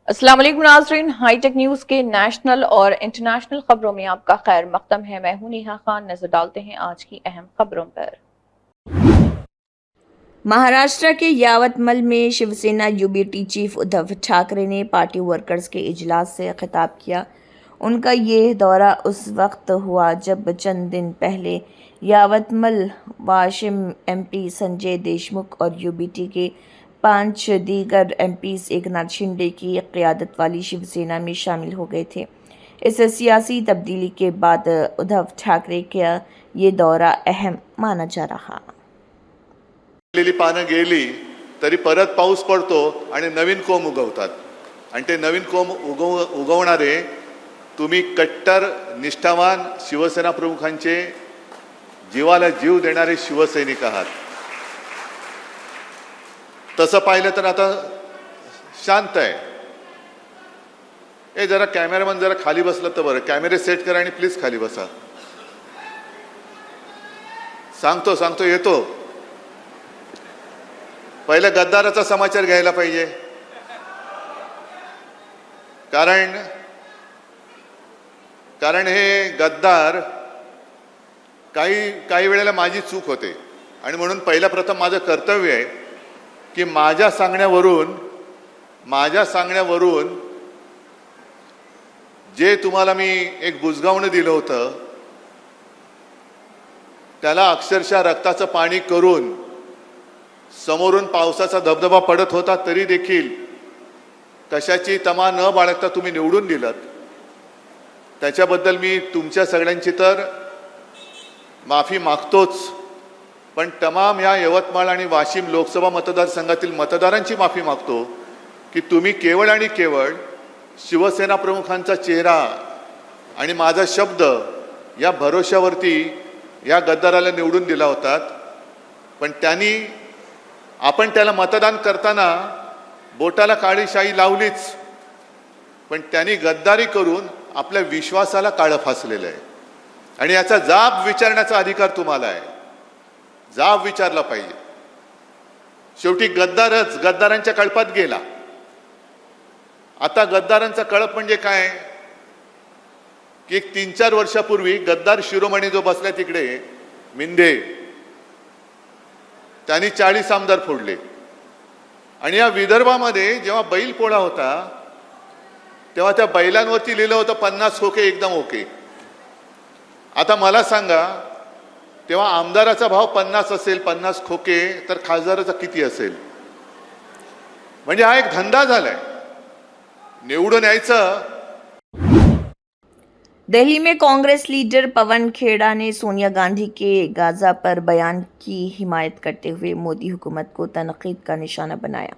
अस्सलाम वालेकुम नाज़रीन, हाईटेक न्यूज़ के नेशनल और इंटरनेशनल खबरों में आपका खैर मकदम है। मैं हूं नेहा खान। नजर डालते हैं आज की अहम खबरों पर। महाराष्ट्र के यावतमल में शिवसेना यूबीटी चीफ उद्धव ठाकरे ने पार्टी वर्कर्स के इजलास से खिताब किया। उनका यह दौरा उस वक्त हुआ जब चंद दिन पहले यावतमल वाशिम एमपी संजय देशमुख और यूबीटी के 5 दीगर एमपीज एकनाथ शिंदे की क़यादत वाली शिवसेना में शामिल हो गए थे। इस सियासी तब्दीली के बाद उद्धव ठाकरे का ये दौरा अहम माना जा रहा। पानं गेली तरी परत पाऊस पडतो आणि नवीन कोंब उगवतात आणि ते नवीन कोंब उगवणारे तुम्ही कट्टर निष्ठावान शिवसेना प्रमुखांचे जीवाला जीव देणारे शिवसैनिक आहात। तसं पाहिलं तर आता शांत आहे। जरा कॅमेरामन जरा खाली बसला तर बरं, कॅमेरे सेट करा आणि प्लीज खाली बसा। सांगतो येतो। पहिले गद्दाराचा समाचार घ्यायला पाहिजे, कारण हे गद्दार काही वेळेला माझी चूक होते आणि म्हणून पहिला प्रथम माझं कर्तव्य आहे की माझ्या सांगण्यावरून जे तुम्हाला मी एक बुजगावणं दिलं होतं त्याला अक्षरशः रक्ताचं पाणी करून समोरून पावसाचा धबधबा पडत होता तरी देखील कशाची तमा न बाळगता तुम्ही निवडून दिलात। त्याच्याबद्दल मी तुमच्या सगळ्यांची तर माफी मागतोच, पण तमाम या यवतमाळ आणि वाशिम लोकसभा मतदारसंघातील मतदारांची माफी मागतो की तुम्ही केवळ आणि केवळ शिवसेना प्रमुखांचा चेहरा आणि माझा शब्द या भरोश्यावरती या गद्दाराला निवडून दिला होता। पण आपण त्याला मतदान करताना बोटाला काळी शाई लावलीच, पण त्यांनी गद्दारी करून आपल्या विश्वासाला काळं फासलेलं आहे आणि याचा जाब विचारण्याचा अधिकार तुम्हाला आहे। जाब विचारला पाहिजे। शेवटी गद्दारांच्या कळपात गेला। आता गद्दारांचा कळप म्हणजे काय की 3-4 वर्षापूर्वी गद्दार शिरोमणी जो बसला तिकडे मिंदे, त्यांनी 40 आमदार फोडले आणि या विदर्भामध्ये जेव्हा बैल पोळा होता तेव्हा त्या बैलांवरती लिहिलं होतं 50 खोके एकदम ओके। आता मला सांगा, तेव्हा आमदाराचा भाव 50 असेल, 50 खोके, तर खासदाराचा किती असेल? म्हणजे हा एक धंदा झालाय निवडून यायचं। दिल्ली में कांग्रेस लीडर पवन खेड़ा ने सोनिया गांधी के गाजा पर बयान की हिमायत करते हुए मोदी हुकूमत को तनकीद का निशाना बनाया।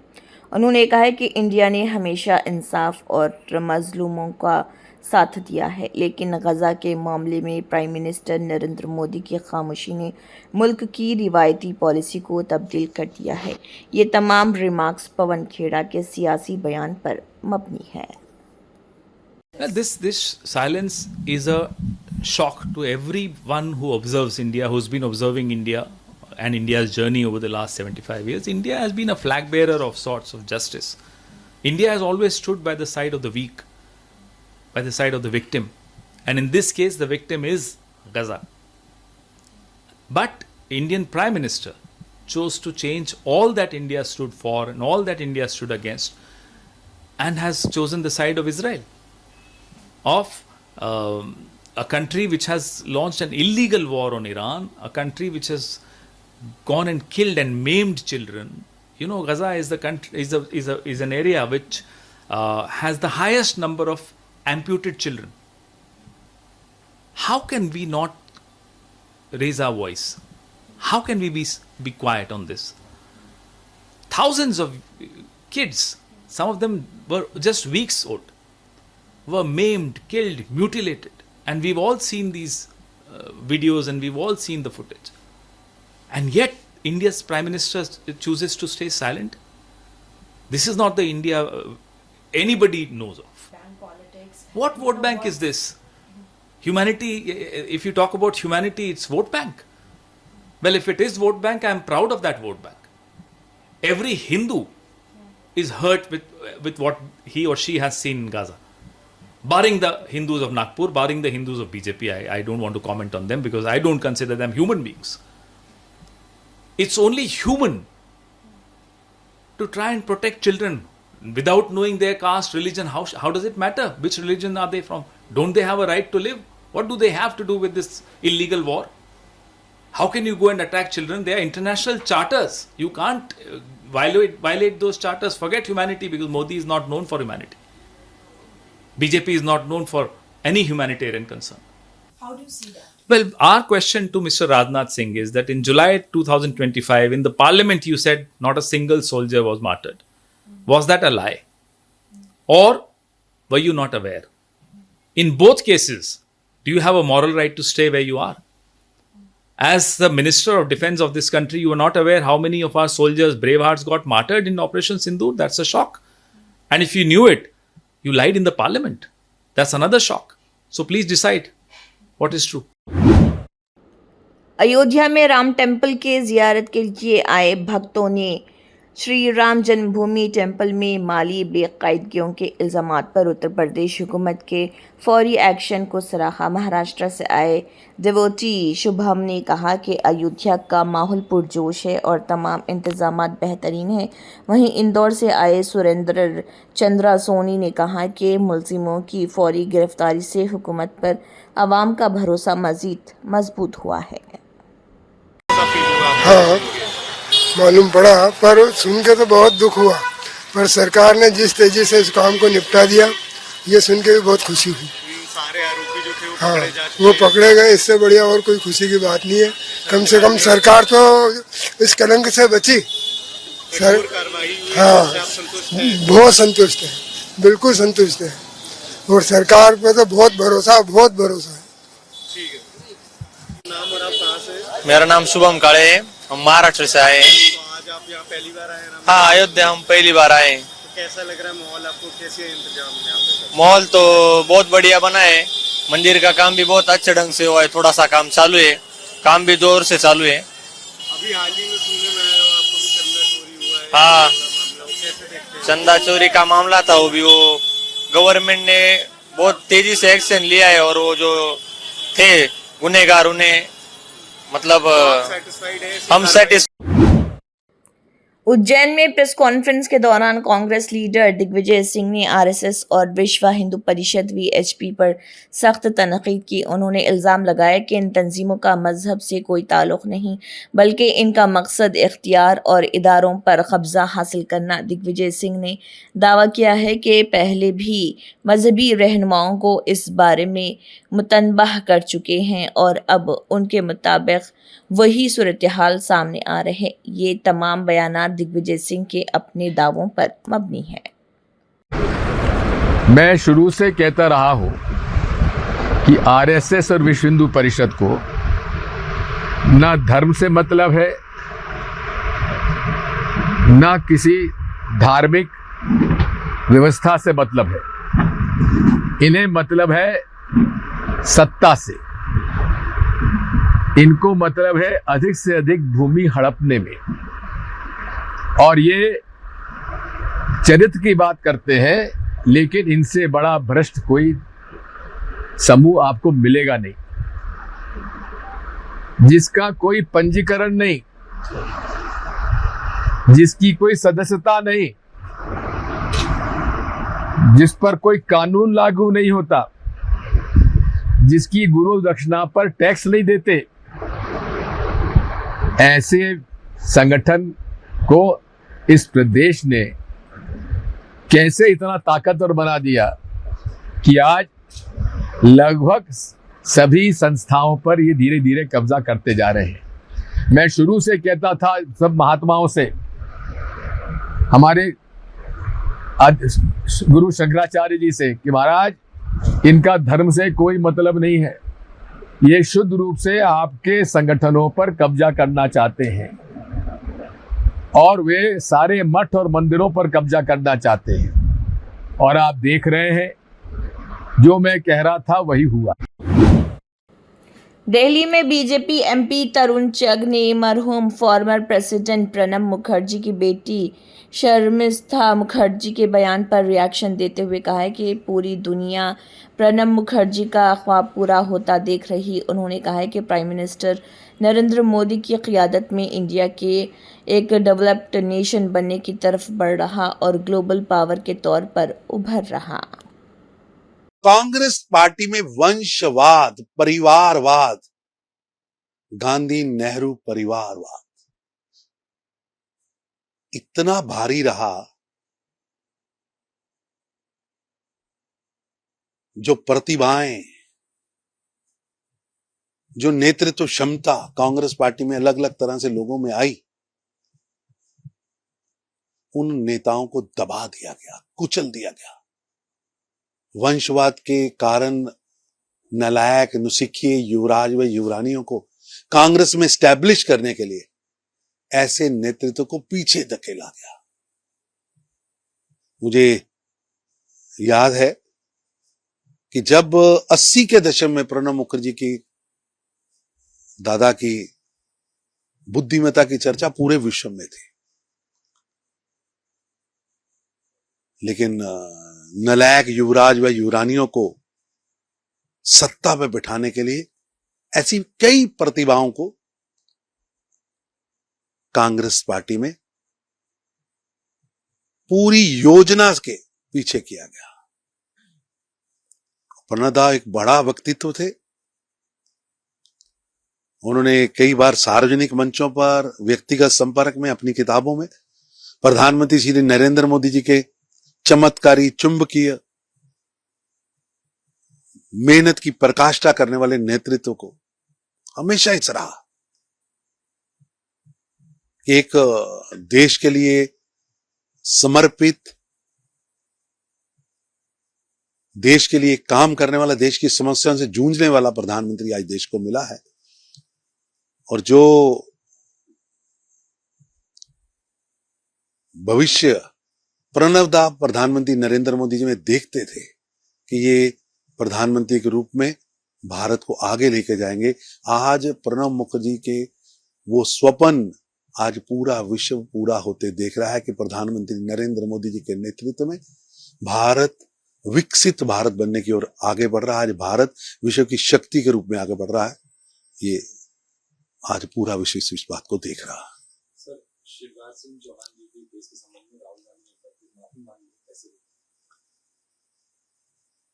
उन्होंने कहा है कि इंडिया ने हमेशा इंसाफ और मजलूमों का साथ दिया है, लेकिन गजा के मामले में प्राइम मिनिस्टर नरेंद्र मोदी की खामोशी ने मुल्क की रिवायती पॉलिसी को तब्दील कर दिया है। ये तमाम रिमार्क्स पवन खेड़ा के सियासी बयान पर मबनी है। This silence is a shock to everyone who observes India, who's been observing India and India's journey over the last 75 years. India has been a flag bearer of sorts of justice. India has always stood by the side of the weak, by the side of the victim. And in this case, the victim is Gaza. But Indian Prime Minister chose to change all that India stood for and all that India stood against, and has chosen the side of Israel, of a country which has launched an illegal war on Iran, a country which has gone and killed and maimed children. You know, Gaza is the country, is an area which has the highest number of amputed children. How can we not raise our voice? How can we be quiet on this? Thousands of kids, some of them were just weeks old, were maimed, killed, mutilated. And we've all seen these videos and we've all seen the footage. And yet, India's Prime Minister chooses to stay silent. This is not the India anybody knows of. What vote bank is this? Humanity, if you talk about humanity, it's vote bank. Well, if it is vote bank, I am proud of that vote bank. Every Hindu is hurt with what he or she has seen in Gaza. Barring the Hindus of Nagpur, barring the Hindus of BJP, I don't want to comment on them because I don't consider them human beings. It's only human to try and protect children without knowing their caste, religion. How does it matter? Which religion are they from? Don't they have a right to live? What do they have to do with this illegal war? How can you go and attack children? They are international charters. You can't violate those charters. Forget humanity, because Modi is not known for humanity. BJP is not known for any humanitarian concern. How do you see that? Well, our question to Mr. Rajnath Singh is that in July 2025, in the parliament, you said not a single soldier was martyred. Was that a lie? Or were you not aware? In both cases, do you have a moral right to stay where you are? As the Minister of Defense of this country, you are not aware how many of our soldiers, bravehearts, got martyred in Operation Sindoor? That's a shock. And if you knew it, you lied in the parliament. That's another shock. So please decide what is true. Ayodhya में Ram temple के ज़ियारत के लिए आए भक्तों ने श्री राम जन्मभूमि temple में माली बेकायदगियों के इल्ज़ामात पर उत्तर प्रदेश हुकूमत के फौरी एक्शन को सराहा। महाराष्ट्र से आए डिवोटी शुभम ने कहा कि अयोध्या का माहौल पुरजोश है और तमाम इंतज़ामात बेहतरीन हैं। वहीं इंदौर से आए सुरेंद्र चंद्रा सोनी ने कहा कि मुलजिमों की फौरी गिरफ्तारी से हुकूमत पर आवाम का भरोसा मज़ीद मजबूत हुआ है। हाँ, मालूम पड़ा, पर सुन के तो बहुत दुख हुआ, पर सरकार ने जिस तेजी से इस काम को निपटा दिया, ये सुन के भी बहुत खुशी हुई। सारे आरोपी जो थे वो हाँ, पकड़े जा चुके वो पकड़े गए, इससे बढ़िया और कोई खुशी की बात नहीं है। कम से कम सरकार तो इस कलंक से बची। सर, कार्रवाई हुई, हाँ, उससे आप संतुष्ट हैं? बहुत संतुष्ट है, बिल्कुल संतुष्ट है, और सरकार पे तो बहुत भरोसा है। ठीक है। नाम और आप कहाँ से? मेरा नाम शुभम काले है, हम महाराष्ट्र से आए हैं। तो आज आप यहाँ पहली बार आए हैं? हाँ, अयोध्या हम पहली बार आए हैं। तो कैसा लग रहा है माहौल आपको? कैसे इंतजाम है यहाँ पे? माहौल तो बहुत बढ़िया बना है। मंदिर का काम भी बहुत अच्छे ढंग से हुआ है। थोड़ा सा काम चालू है, काम भी जोर से चालू है। अभी हाल ही में सुनने में आया आपको भी चंदा चोरी हुआ है। हाँ, मामला, वो कैसे देखते हैं? चंदा चोरी का मामला था, वो भी वो गवर्नमेंट ने बहुत तेजी से एक्शन लिया है और वो जो थे गुनहगार उन्हें मतलब सेटिस्फाइड है? हम सेटिस्फाइड। उज्जैन में प्रेस कॉन्फ्रेंस के दौरान कांग्रेस लीडर दिग्विजय सिंह ने आरएसएस और विश्व हिंदू परिषद वीएचपी पर सख्त तनकीद की। उन्होंने इल्ज़ाम लगाया कि इन तंजीमों का मजहब से कोई ताल्लुक़ नहीं, बल्कि इनका मकसद इख्तियार और इदारों पर कब्ज़ा हासिल करना। दिग्विजय सिंह ने दावा किया है कि पहले भी मजहबी रहनुमाओं को इस बारे में मुतनबह कर चुके हैं और अब उनके मुताबिक वही सूरत हाल सामने आ रहे। ये तमाम बयानात दिग्विजय सिंह के अपने दावों पर मबनी है। मैं शुरू से कहता रहा हूं कि आरएसएस और विश्व हिंदू परिषद को ना धर्म से मतलब है, ना किसी धार्मिक व्यवस्था से मतलब है। इन्हें मतलब है सत्ता से। इनको मतलब है अधिक से अधिक भूमि हड़पने में। और ये चरित्र की बात करते हैं, लेकिन इनसे बड़ा भ्रष्ट कोई समूह आपको मिलेगा नहीं, जिसका कोई पंजीकरण नहीं, जिसकी कोई सदस्यता नहीं, जिस पर कोई कानून लागू नहीं होता, जिसकी गुरु दक्षिणा पर टैक्स नहीं देते। ऐसे संगठन को इस प्रदेश ने कैसे इतना ताकतवर बना दिया कि आज लगभग सभी संस्थाओं पर ये धीरे धीरे कब्जा करते जा रहे हैं। मैं शुरू से कहता था सब महात्माओं से, हमारे गुरु शंकराचार्य जी से, कि महाराज इनका धर्म से कोई मतलब नहीं है, ये शुद्ध रूप से आपके संगठनों पर कब्जा करना चाहते हैं और वे सारे मठ और मंदिरों पर कब्जा करना चाहते हैं। और आप देख रहे हैं जो मैं कह रहा था वही हुआ। दिल्ली में बीजेपी एमपी तरुण चग ने मरहूम फॉर्मर प्रेसिडेंट प्रणब मुखर्जी की बेटी शर्मिष्ठा मुखर्जी के बयान पर रिएक्शन देते हुए कहा है कि पूरी दुनिया प्रणब मुखर्जी का ख्वाब पूरा होता देख रही। उन्होंने कहा है कि प्राइम मिनिस्टर नरेंद्र मोदी की क़ियादत में इंडिया के एक डेवलप्ड नेशन बनने की तरफ बढ़ रहा और ग्लोबल पावर के तौर पर उभर रहा। कांग्रेस पार्टी में वंशवाद, परिवारवाद, गांधी नेहरू परिवारवाद इतना भारी रहा, जो प्रतिभाएं, जो नेतृत्व क्षमता कांग्रेस पार्टी में अलग अलग तरह से लोगों में आई, उन नेताओं को दबा दिया गया, कुचल दिया गया। वंशवाद के कारण नालायक, नुसिखिए युवराज व युवरानियों को कांग्रेस में स्टैब्लिश करने के लिए ऐसे नेतृत्व को पीछे धकेला गया। मुझे याद है कि जब 80 के दशक में प्रणब मुखर्जी की दादा की बुद्धिमत्ता की चर्चा पूरे विश्व में थी, लेकिन नालायक युवराज व युवरानियों को सत्ता में बिठाने के लिए ऐसी कई प्रतिभाओं को कांग्रेस पार्टी में पूरी योजना के पीछे किया गया। प्रणब दा एक बड़ा व्यक्तित्व थे। उन्होंने कई बार सार्वजनिक मंचों पर, व्यक्तिगत संपर्क में, अपनी किताबों में प्रधानमंत्री श्री नरेंद्र मोदी जी के चमत्कारी, चुंबकीय, मेहनत की प्रकाष्ठा करने वाले नेतृत्व को हमेशा ही सराहा। एक देश के लिए समर्पित, देश के लिए काम करने वाला, देश की समस्याओं से जूझने वाला प्रधानमंत्री आज देश को मिला है। और जो भविष्य प्रणब दा प्रधानमंत्री नरेंद्र मोदी जी में देखते थे कि ये प्रधानमंत्री के रूप में भारत को आगे लेके जाएंगे, आज प्रणब मुखर्जी के वो स्वप्न आज पूरा विश्व पूरा होते देख रहा है कि प्रधानमंत्री नरेंद्र मोदी जी के नेतृत्व में भारत विकसित भारत बनने की ओर आगे बढ़ रहा है। आज भारत विश्व की शक्ति के रूप में आगे बढ़ रहा है। ये आज पूरा विश्व इस बात को देख रहा है। सर, शिवराज सिंह चौहान जी की केस के संबंध में राहुल गांधी ने माफी मांगी, कैसे?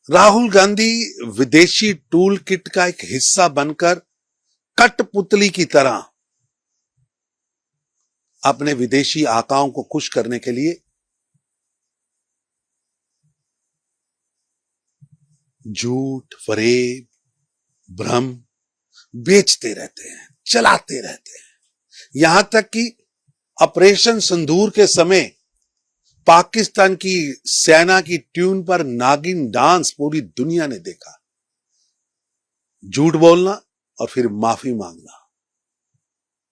राहुल गांधी विदेशी टूल किट का एक हिस्सा बनकर कठपुतली की तरह अपने विदेशी आकाओं को खुश करने के लिए झूठ, फरेब, भ्रम बेचते रहते हैं, चलाते रहते हैं। यहां तक कि ऑपरेशन सिंदूर के समय पाकिस्तान की सेना की ट्यून पर नागिन डांस पूरी दुनिया ने देखा। झूठ बोलना और फिर माफी मांगना।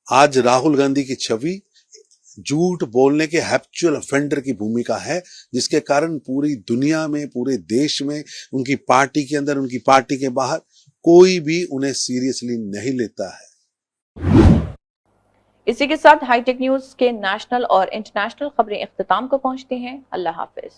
आज राहुल गांधी की छवि झूठ बोलने के हैप्चुअल ऑफेंडर की भूमिका है, जिसके कारण पूरी दुनिया में, पूरे देश में, उनकी पार्टी के अंदर, उनकी पार्टी के बाहर कोई भी उन्हें सीरियसली नहीं लेता है। इसी के साथ हाईटेक न्यूज के नेशनल और इंटरनेशनल खबरें इख्तिताम को पहुंचती हैं। अल्लाह हाफिज।